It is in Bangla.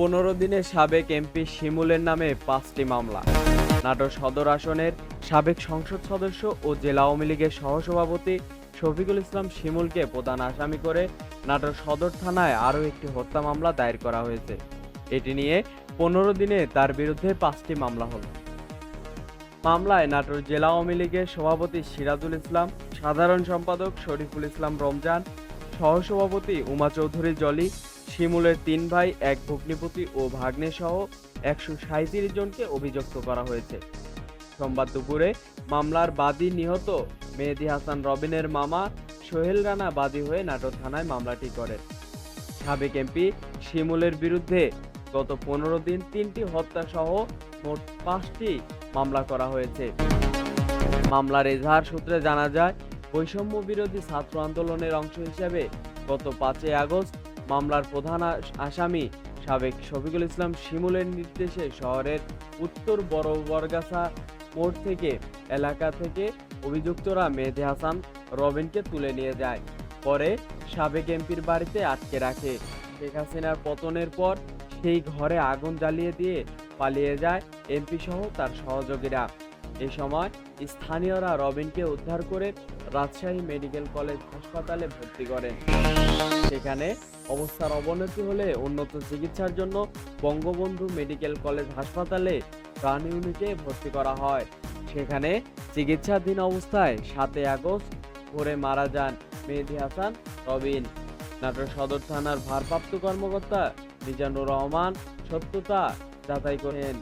15 দিনে সাবেক এমপি শিমুলের নামে 5টি মামলা। নাটোর সদর আসনের সাবেক সংসদ সদস্য ও জেলা আওয়ামী লীগের সহসভাপতি শফিকুল ইসলাম শিমুলকে প্রধান আসামি করে নাটোর সদর থানায় আরও একটি হত্যা মামলা দায়ের করা হয়েছে। এটি নিয়ে 15 দিনে তার বিরুদ্ধে 5টি মামলা হলো। মামলায় নাটোর জেলা আওয়ামী লীগের সভাপতি সিরাজুল ইসলাম, সাধারণ সম্পাদক শরীফুল ইসলাম রমজান, সহসভাপতি উমা চৌধুরী জলি, শিমুলের 3 ভাই, 1 ভগ্নিপতি ও ভাগ্নে সহ 137 জনকে অভিযুক্ত করা হয়েছে। সোমবার দুপুরে মামলার বাদী নিহত মেহেদী হাসান রবিনের মামা সোহেল রানা বাদী হয়ে নাটোর থানায় মামলাটি করেন। সাবেক এমপি শিমুলের বিরুদ্ধে গত 15 দিন 3টি হত্যা সহ মোট 5টি মামলা করা হয়েছে। মামলার এজাহার সূত্রে জানা যায়, বৈষম্য বিরোধী ছাত্র আন্দোলনের অংশ হিসেবে গত 5 আগস্ট মামলার প্রধান আসামি সাবেক শফিকুল ইসলাম শিমুলের নির্দেশে শহরের উত্তর বড় বরগাছা মোড় থেকে এলাকা থেকে অভিযুক্তরা মেহেদী হাসান রবিনকে তুলে নিয়ে যায়। পরে সাবেক এমপির বাড়িতে আটকে রাখে। শেখ হাসিনার পতনের পর সেই ঘরে আগুন জ্বালিয়ে দিয়ে পালিয়ে যায় এমপি সহ তার সহযোগীরা। এ সময় স্থানীয়রা রবিনকে উদ্ধার করে রাজশাহী মেডিকেল কলেজ হাসপাতালে ভর্তি করেন। সেখানে অবস্থার অবনতি হলে উন্নত চিকিৎসার জন্য বঙ্গবন্ধু মেডিকেল কলেজ হাসপাতালে প্রাণ ইউনিটে ভর্তি করা হয়। সেখানে চিকিৎসাধীন অবস্থায় 7 আগস্ট ভোরে মারা যান মেহেদী হাসান রবিন। নাটোর সদর থানার ভারপ্রাপ্ত কর্মকর্তা মিজানুর রহমান সত্যতা যাচাই করেন।